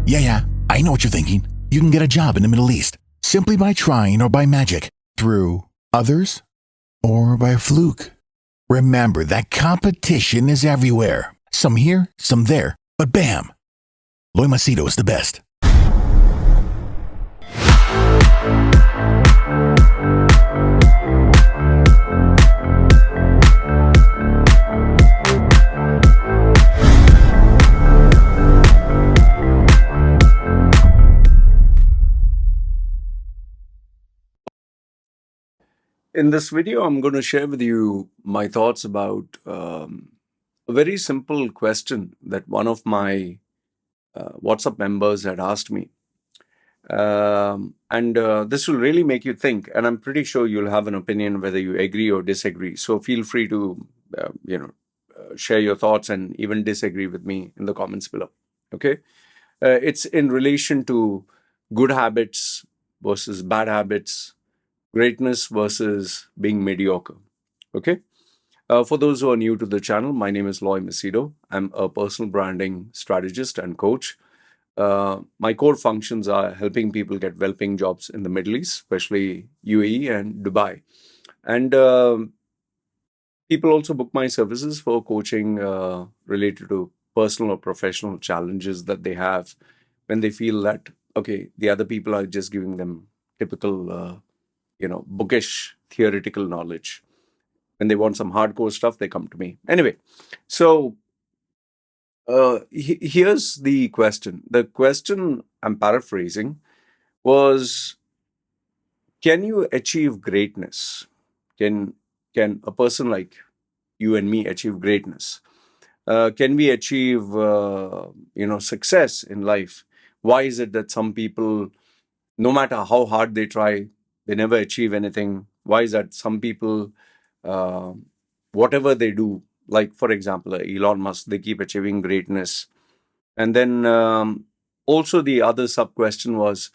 Yeah, I know what you're thinking. You can get a job in the Middle East simply by trying or by magic, through others or by fluke. Remember that competition is everywhere. Some here, some there, but bam! Loy Machedo is the best. In this video, I'm going to share with you my thoughts about a very simple question that one of my WhatsApp members had asked me. This will really make you think, and I'm pretty sure you'll have an opinion whether you agree or disagree. So feel free to, share your thoughts and even disagree with me in the comments below. Okay? It's in relation to good habits versus bad habits, greatness versus being mediocre. Okay? For those who are new to the channel, my name is Loy Machedo. I'm a personal branding strategist and coach. My core functions are helping people get well-paying jobs in the Middle East, especially UAE and Dubai. And people also book my services for coaching related to personal or professional challenges that they have when they feel that, okay, the other people are just giving them typical, bookish theoretical knowledge. When they want some hardcore stuff, they come to me. Anyway, so here's the question. The question, I'm paraphrasing, was, can you achieve greatness? Can a person like you and me achieve greatness? Can we achieve success in life? Why is it that some people, no matter how hard they try, they never achieve anything? Why is that some people, whatever they do, like for example Elon Musk, they keep achieving greatness? And then also the other sub question was,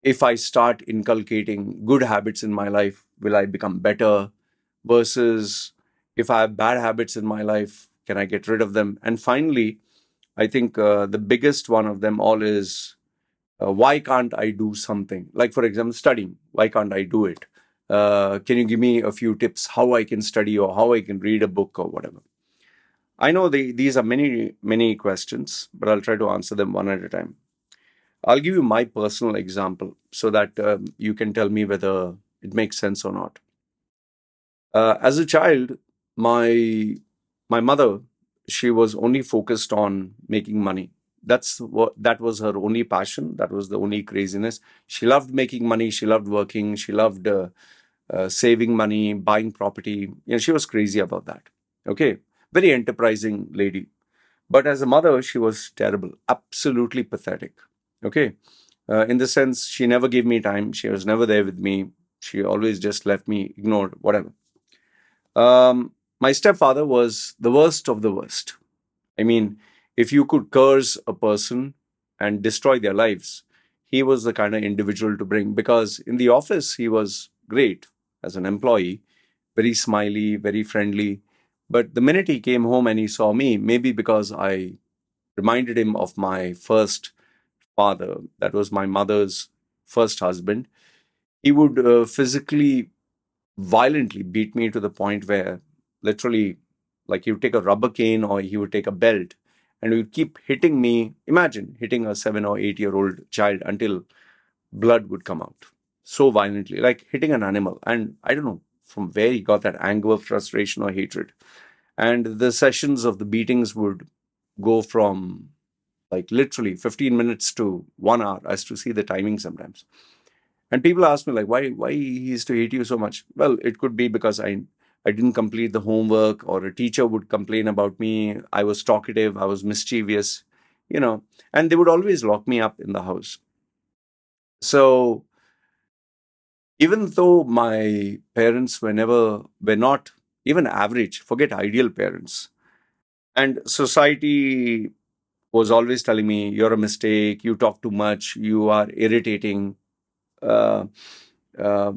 if I start inculcating good habits in my life, will I become better? Versus, if I have bad habits in my life, can I get rid of them? And finally, I think the biggest one of them all is, why can't I do something? Like, for example, studying. Why can't I do it? Can you give me a few tips how I can study or how I can read a book or whatever? I know these are many, many questions, but I'll try to answer them one at a time. I'll give you my personal example so that you can tell me whether it makes sense or not. As a child, my mother, she was only focused on making money. That was her only passion. That was the only craziness. She loved making money. She loved working. She loved saving money, buying property. She was crazy about that. Okay, very enterprising lady. But as a mother, she was terrible, absolutely pathetic. Okay, in the sense, she never gave me time. She was never there with me. She always just left me, ignored, whatever. My stepfather was the worst of the worst. I mean, if you could curse a person and destroy their lives, he was the kind of individual to bring, because in the office, he was great as an employee, very smiley, very friendly. But the minute he came home and he saw me, maybe because I reminded him of my first father, that was my mother's first husband, he would physically, violently beat me to the point where literally, like, he would take a rubber cane or he would take a belt and he would keep hitting me. Imagine hitting a 7 or 8-year-old child until blood would come out so violently, like hitting an animal. And I don't know from where he got that anger, frustration, or hatred. And the sessions of the beatings would go from like literally 15 minutes to 1 hour. I used to see the timing sometimes. And people ask me, like, why he used to hate you so much? Well, it could be because I didn't complete the homework, or a teacher would complain about me. I was talkative, I was mischievous, and they would always lock me up in the house. So even though my parents were not even average, forget ideal parents, and society was always telling me, you're a mistake, you talk too much, you are irritating. Uh, uh,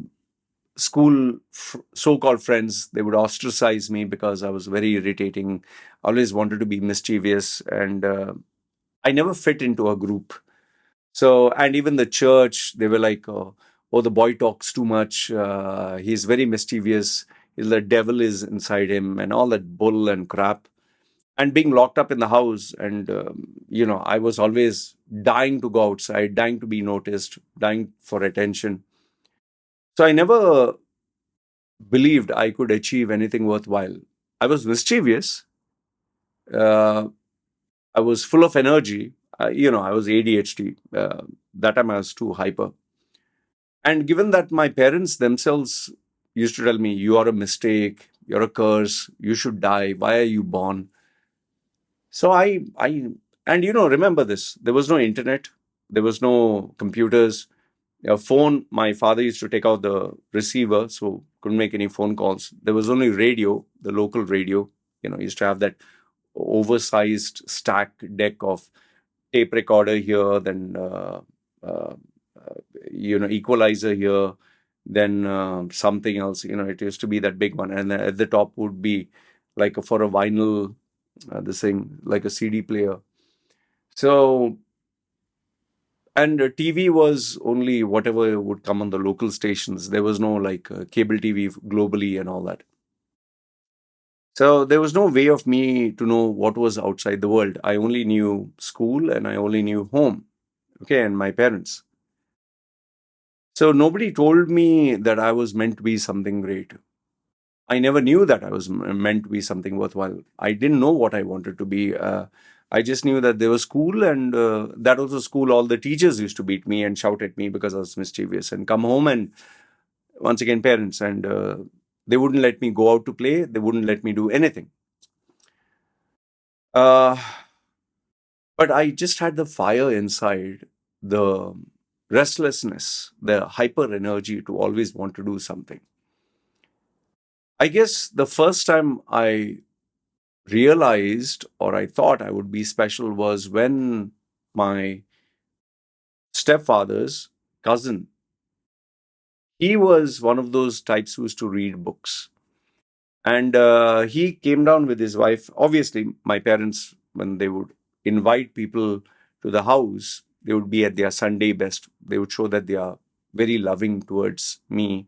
School so-called friends, they would ostracize me because I was very irritating, always wanted to be mischievous, and I never fit into a group. So, and even the church, they were like, oh, the boy talks too much. He's very mischievous. The devil is inside him, and all that bull and crap. And being locked up in the house, and I was always dying to go outside, dying to be noticed, dying for attention. So I never believed I could achieve anything worthwhile. I was mischievous. Uh, I was full of energy. I was ADHD. That time I was too hyper. And given that my parents themselves used to tell me, you are a mistake, you're a curse, you should die, why are you born? So and remember this, there was no internet, there was no computers, a phone. My father used to take out the receiver, so couldn't make any phone calls. There was only radio, the local radio. Used to have that oversized stack deck of tape recorder here, then uh, equalizer here, then something else. It used to be that big one, and at the top would be like for a vinyl, this thing like a CD player. So, and TV was only whatever would come on the local stations. There was no like cable TV globally and all that. So there was no way of me to know what was outside the world. I only knew school and I only knew home, okay, and my parents. So nobody told me that I was meant to be something great. I never knew that I was meant to be something worthwhile. I didn't know what I wanted to be. I just knew that there was school, and that was a school. All the teachers used to beat me and shout at me because I was mischievous, and come home, and once again, parents, and they wouldn't let me go out to play. They wouldn't let me do anything. Uh, but I just had the fire inside, the restlessness, the hyper energy to always want to do something. I guess the first time I realized, or I thought I would be special, was when my stepfather's cousin, he was one of those types who used to read books. And he came down with his wife. Obviously, my parents, when they would invite people to the house, they would be at their Sunday best. They would show that they are very loving towards me.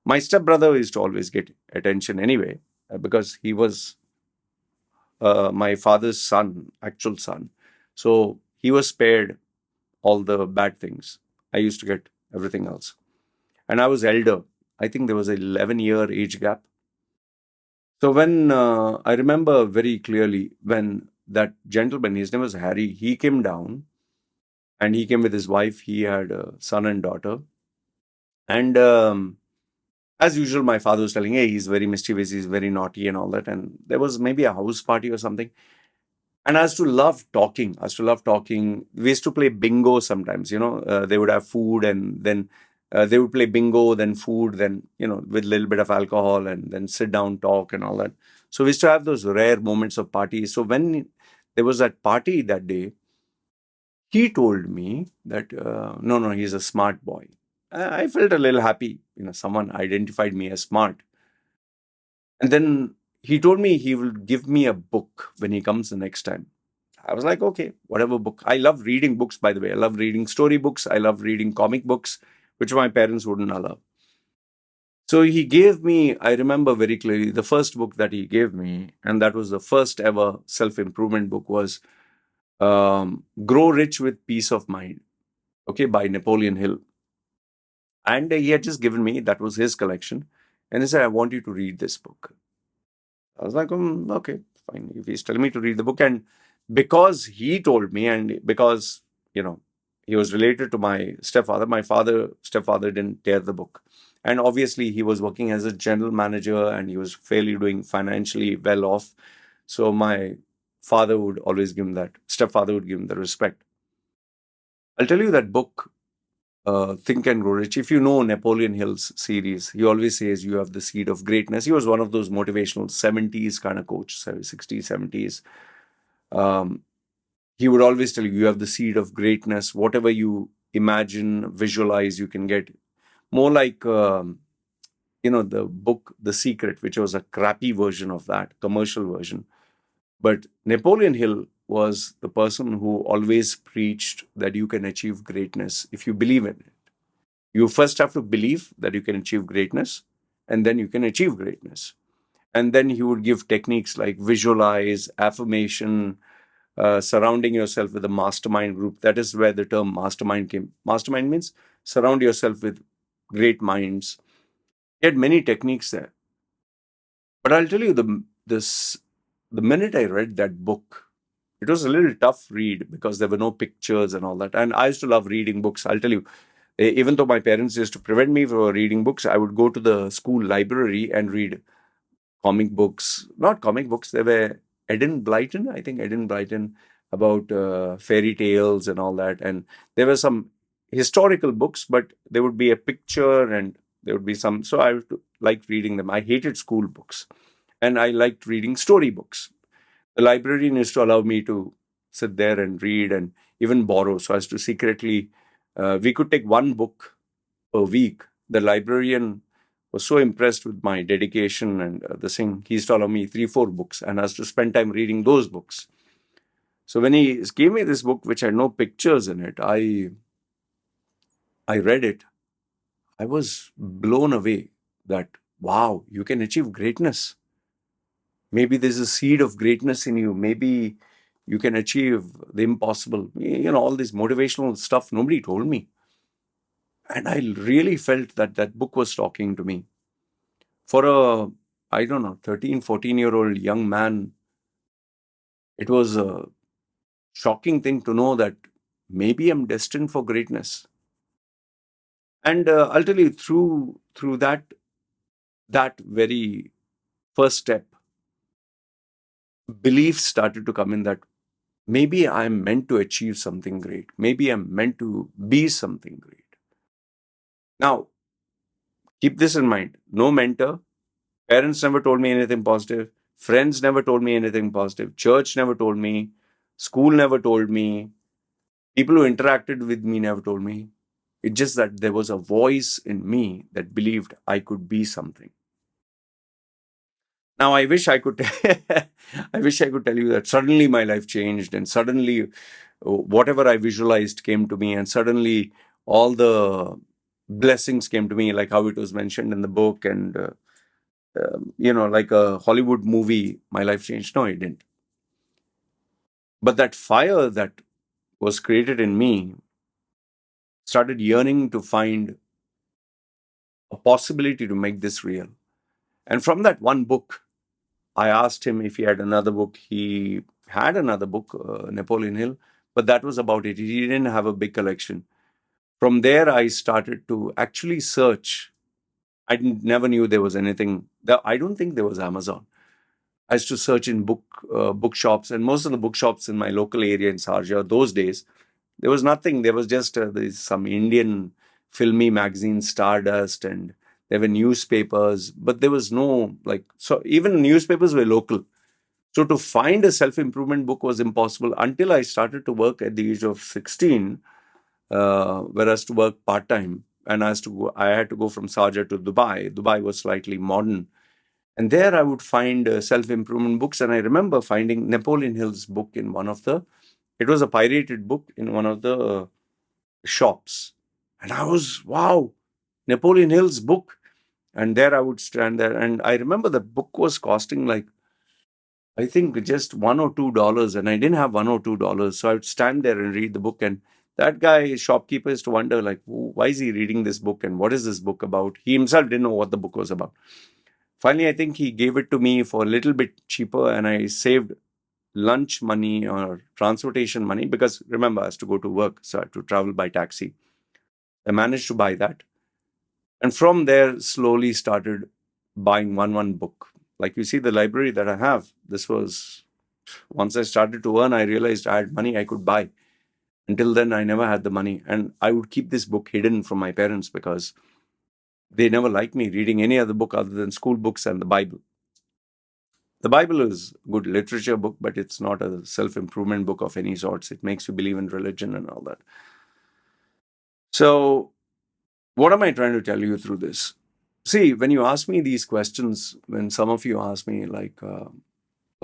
My stepbrother used to always get attention anyway, because he was my father's son, actual son. So he was spared all the bad things. I used to get everything else. And I was elder. I think there was an 11-year age gap. So when I remember very clearly when that gentleman, his name was Harry, he came down and he came with his wife. He had a son and daughter. And as usual, my father was telling, hey, he's very mischievous, he's very naughty and all that. And there was maybe a house party or something. And I used to love talking. I used to love talking. We used to play bingo sometimes. They would have food, and then they would play bingo, then food, then, with a little bit of alcohol, and then sit down, talk, and all that. So we used to have those rare moments of parties. So when there was that party that day, he told me that, no, he's a smart boy. I felt a little happy. Someone identified me as smart. And then he told me he will give me a book when he comes the next time. I was like, okay, whatever book. I love reading books, by the way. I love reading story books. I love reading comic books, which my parents wouldn't allow. So he gave me, I remember very clearly, the first book that he gave me, and that was the first ever self-improvement book, was Grow Rich with Peace of Mind, okay, by Napoleon Hill. And he had just given me, that was his collection. And he said, I want you to read this book. I was like, okay, fine. If he's telling me to read the book, and because he told me, and because, he was related to my stepfather, stepfather didn't tear the book. And obviously, he was working as a general manager and he was fairly doing financially well off. So my father would always give him that, stepfather would give him the respect. I'll tell you that book, Think and Grow Rich. If you know Napoleon Hill's series, he always says you have the seed of greatness. He was one of those motivational 70s kind of coach, 60s, 70s. He would always tell you, you have the seed of greatness. Whatever you imagine, visualize, you can get. More like, the book, The Secret, which was a crappy version of that, commercial version. But Napoleon Hill was the person who always preached that you can achieve greatness if you believe in it. You first have to believe that you can achieve greatness, and then you can achieve greatness. And then he would give techniques like visualize, affirmation, surrounding yourself with a mastermind group. That is where the term mastermind came. Mastermind means surround yourself with great minds. He had many techniques there. But I'll tell you, the minute I read that book, it was a little tough read because there were no pictures and all that. And I used to love reading books. I'll tell you, even though my parents used to prevent me from reading books, I would go to the school library and read comic books. Not comic books, they were Eden Blyton, I think Eden Blyton, about fairy tales and all that. And there were some historical books, but there would be a picture and there would be some. So I liked reading them. I hated school books and I liked reading story books. The librarian used to allow me to sit there and read and even borrow. So as to secretly, we could take one book per week. The librarian was so impressed with my dedication and the thing. He used to allow me 3-4 books and I was to spend time reading those books. So when he gave me this book, which had no pictures in it, I read it. I was blown away that, wow, you can achieve greatness. Maybe there's a seed of greatness in you. Maybe you can achieve the impossible. All this motivational stuff nobody told me. And I really felt that that book was talking to me. For a, I don't know, 13, 14-year-old young man, it was a shocking thing to know that maybe I'm destined for greatness. And I'll tell you, through that very first step, beliefs started to come in that maybe I'm meant to achieve something great. Maybe I'm meant to be something great. Now, keep this in mind. No mentor. Parents never told me anything positive. Friends never told me anything positive. Church never told me. School never told me. People who interacted with me never told me. It's just that there was a voice in me that believed I could be something. Now, I wish I could, I wish I could tell you that suddenly my life changed and suddenly whatever I visualized came to me and suddenly all the blessings came to me, like how it was mentioned in the book and, like a Hollywood movie, my life changed. No, it didn't. But that fire that was created in me started yearning to find a possibility to make this real. And from that one book, I asked him if he had another book. He had another book, Napoleon Hill, but that was about it. He didn't have a big collection. From there, I started to actually search. Never knew there was anything. I don't think there was Amazon. I used to search in bookshops, and most of the bookshops in my local area in Sharjah those days, there was nothing. There was just some Indian filmy magazine, Stardust, and there were newspapers, but there was no so even newspapers were local. So to find a self-improvement book was impossible until I started to work at the age of 16, where I was to work part-time. And I had to go from Sharjah to Dubai. Dubai was slightly modern. And there I would find self-improvement books. And I remember finding Napoleon Hill's book in it was a pirated book in one of the shops. And I was, wow, Napoleon Hill's book. And there I would stand there. And I remember the book was costing I think just $1 or $2, and I didn't have $1 or $2. So I would stand there and read the book. And that guy, shopkeeper, used to wonder, why is he reading this book and what is this book about? He himself didn't know what the book was about. Finally, I think he gave it to me for a little bit cheaper, and I saved lunch money or transportation money because remember, I had to go to work, so I had to travel by taxi. I managed to buy that. And from there, slowly started buying one book. Like you see, the library that I have, this was, once I started to earn, I realized I had money I could buy. Until then, I never had the money. And I would keep this book hidden from my parents because they never liked me reading any other book other than school books and the Bible. The Bible is a good literature book, but it's not a self-improvement book of any sorts. It makes you believe in religion and all that. So, what am I trying to tell you through this? See, when you ask me these questions, when some of you ask me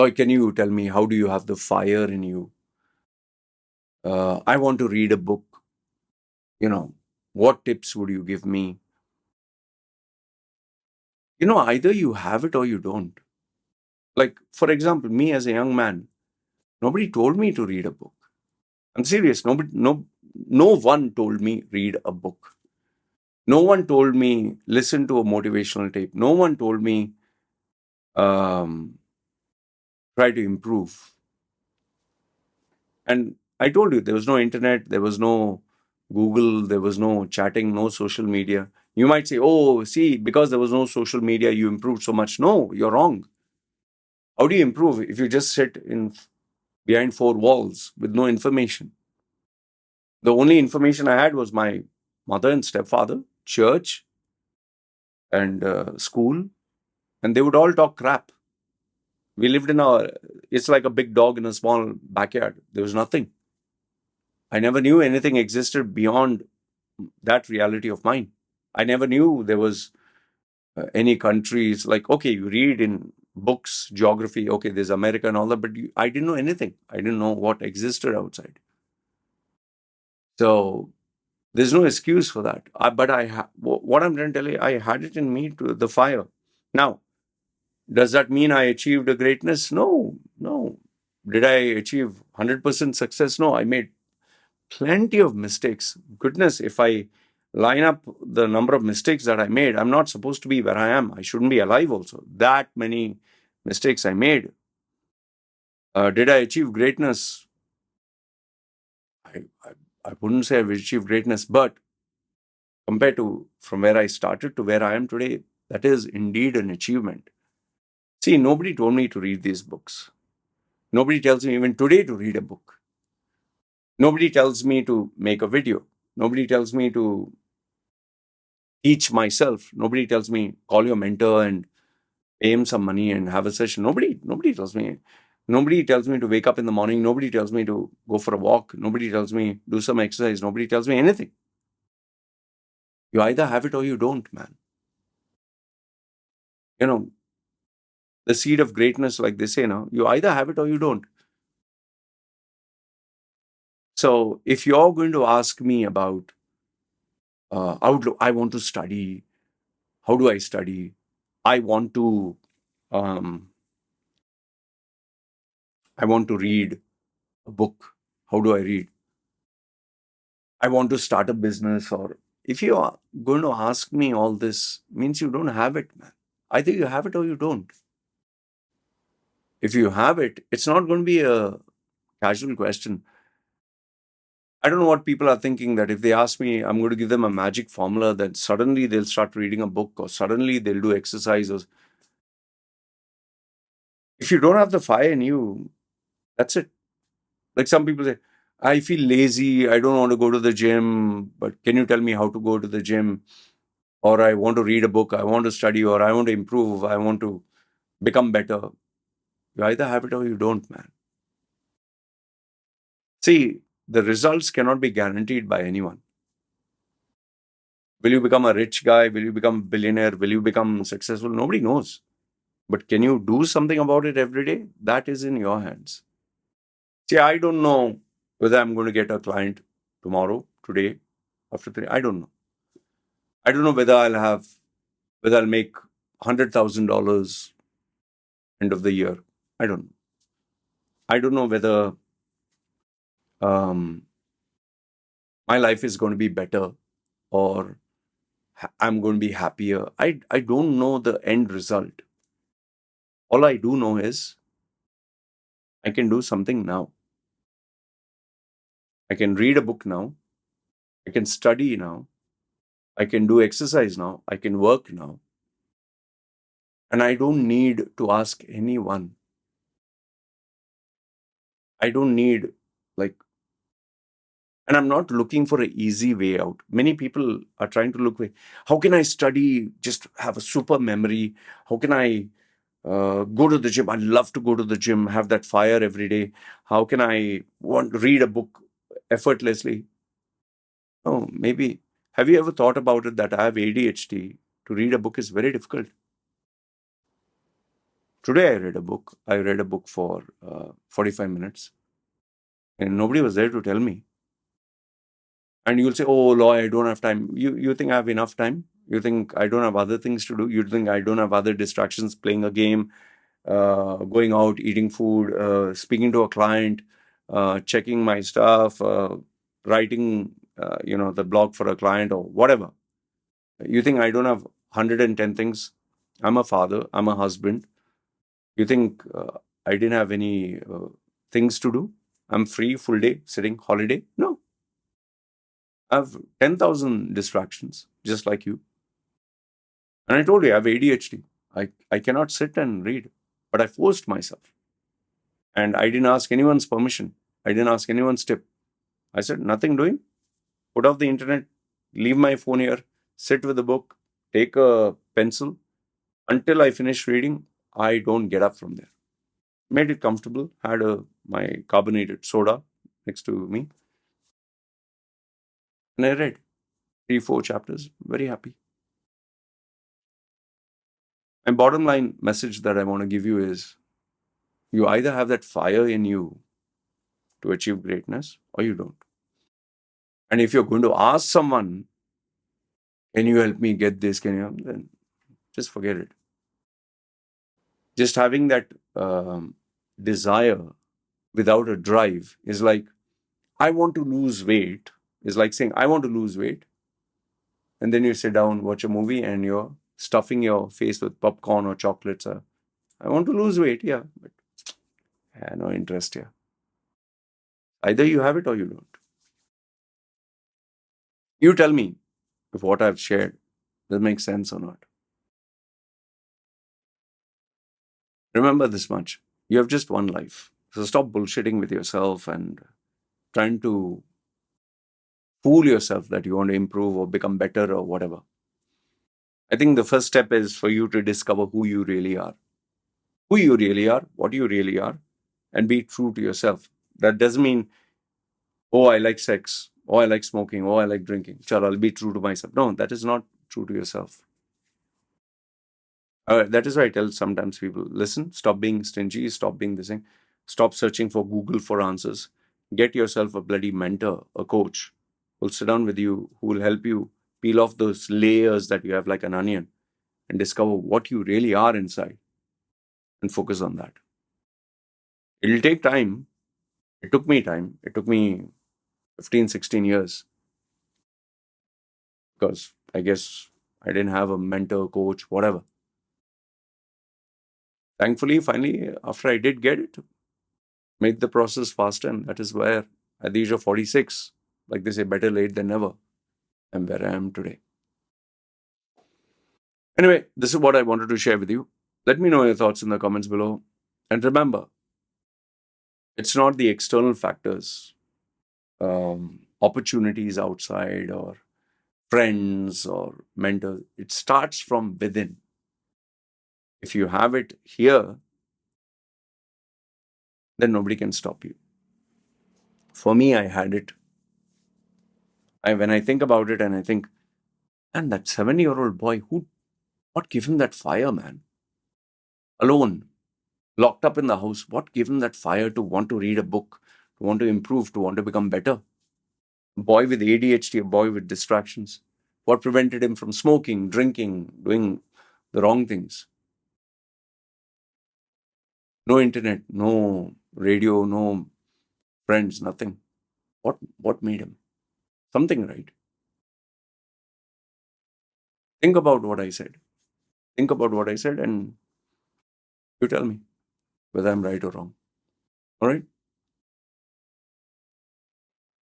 Or can you tell me, how do you have the fire in you? I want to read a book. What tips would you give me? Either you have it or you don't. Like, for example, me as a young man, nobody told me to read a book. I'm serious. No one told me read a book. No one told me listen to a motivational tape. No one told me um, try to improve. And I told you, there was no internet, there was no Google, there was no chatting, no social media. You might say, oh, see, because there was no social media, you improved so much. No, you're wrong. How do you improve if you just sit behind four walls with no information? The only information I had was my mother and stepfather, church, and school, and they would all talk crap. We lived it's like a big dog in a small backyard. There was nothing. I never knew anything existed beyond that reality of mine. I never knew there was any countries like, okay, you read in books, geography, okay, there's America and all that, but I didn't know anything. I didn't know what existed outside. So there's no excuse for that. But what I'm trying to tell you, I had it in me to the fire. Now, does that mean I achieved a greatness? No, no. Did I achieve 100% success? No, I made plenty of mistakes. Goodness, if I line up the number of mistakes that I made, I'm not supposed to be where I am. I shouldn't be alive also. That many mistakes I made. Did I achieve greatness? I, I, I wouldn't say I've achieved greatness, but compared to from where I started to where I am today, that is indeed an achievement. See, nobody told me to read these books. Nobody tells me even today to read a book. Nobody tells me to make a video. Nobody tells me to teach myself. Nobody tells me call your mentor and pay him some money and have a session. Nobody tells me. Nobody tells me to wake up in the morning. Nobody tells me to go for a walk. Nobody tells me do some exercise. Nobody tells me anything. You either have it or you don't, man. You know, the seed of greatness, like they say now, you either have it or you don't. So if you're going to ask me about outlook, I want to study. How do I study? I want to um, I want to read a book. How do I read? I want to start a business. Or if you are going to ask me all this, means you don't have it, man. Either you have it or you don't. If you have it, it's not going to be a casual question. I don't know what people are thinking that if they ask me, I'm going to give them a magic formula that suddenly they'll start reading a book or suddenly they'll do exercise. Or if you don't have the fire in you, that's it. Like some people say, I feel lazy. I don't want to go to the gym, but can you tell me how to go to the gym? Or I want to read a book. I want to study, or I want to improve. I want to become better. You either have it or you don't, man. See, the results cannot be guaranteed by anyone. Will you become a rich guy? Will you become a billionaire? Will you become successful? Nobody knows. But can you do something about it every day? That is in your hands. See, I don't know whether I'm going to get a client tomorrow, today, after 3. I don't know. I don't know whether I'll make $100,000 end of the year. I don't know. I don't know whether um, my life is going to be better or I'm going to be happier. I don't know the end result. All I do know is I can do something now. I can read a book now. I can study now. I can do exercise now. I can work now. And I don't need to ask anyone. I don't need, like, and I'm not looking for an easy way out. Many people are trying to look way. How can I study, just have a super memory? How can I go to the gym? I love to go to the gym, have that fire every day. How can I want to read a book effortlessly? Oh, maybe. Have you ever thought about it that I have ADHD? To read a book is very difficult. Today I read a book. I read a book for 45 minutes, and nobody was there to tell me. And you'll say, "Oh, Loy, I don't have time." You think I have enough time? You think I don't have other things to do? You think I don't have other distractions? Playing a game, going out, eating food, speaking to a client, checking my stuff, writing, the blog for a client or whatever. You think I don't have 110 things? I'm a father. I'm a husband. You think I didn't have any things to do? I'm free, full day, sitting, holiday? No. I have 10,000 distractions, just like you. And I told you, I have ADHD. I cannot sit and read, but I forced myself. And I didn't ask anyone's permission. I didn't ask anyone's tip. I said, nothing doing. Put off the internet, leave my phone here, sit with a book, take a pencil. Until I finish reading, I don't get up from there. Made it comfortable, had my carbonated soda next to me, and I read 3, 4 chapters, very happy. And bottom line message that I want to give you is, you either have that fire in you to achieve greatness or you don't. And if you're going to ask someone, can you help me get this? Then just forget it. Just having that desire without a drive is like, I want to lose weight, is like saying, I want to lose weight. And then you sit down, watch a movie, and you're stuffing your face with popcorn or chocolates. I want to lose weight, yeah, but no interest here. Either you have it or you don't. You tell me if what I've shared does make sense or not. Remember this much. You have just one life. So stop bullshitting with yourself and trying to fool yourself that you want to improve or become better or whatever. I think the first step is for you to discover who you really are. Who you really are, what you really are, and be true to yourself. That doesn't mean, oh, I like sex, oh, I like smoking, oh, I like drinking. Chal, I'll be true to myself. No, that is not true to yourself. That is why I tell sometimes people, listen, stop being stingy, stop being this thing, stop searching for Google for answers. Get yourself a bloody mentor, a coach who'll sit down with you, who will help you peel off those layers that you have like an onion and discover what you really are inside and focus on that. It'll take time. It took me time. It took me 15, 16 years because I guess I didn't have a mentor, coach, whatever. Thankfully, finally, after I did get it, made the process faster, and that is where at the age of 46, like they say, better late than never, I'm where I am today. Anyway, this is what I wanted to share with you. Let me know your thoughts in the comments below. And remember, it's not the external factors, opportunities outside or friends or mentors. It starts from within. If you have it here, then nobody can stop you. For me, I had it. When I think about it and I think, and that 7-year-old boy, what gave him that fire, man? Alone, locked up in the house. What gave him that fire to want to read a book, to want to improve, to want to become better? A boy with ADHD, a boy with distractions. What prevented him from smoking, drinking, doing the wrong things? No internet, no radio, no friends, nothing. What made him? Something, right? Think about what I said. Think about what I said and you tell me whether I'm right or wrong. All right?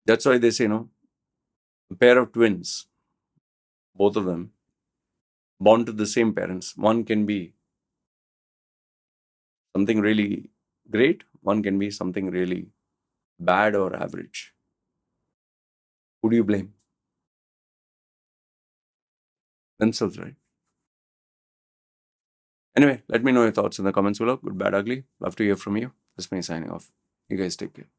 That's why they say, a pair of twins, both of them, born to the same parents. One can be something really great, one can be something really bad or average. Who do you blame? Themselves, right? Anyway, let me know your thoughts in the comments below. Good, bad, ugly. Love to hear from you. This is me signing off. You guys take care.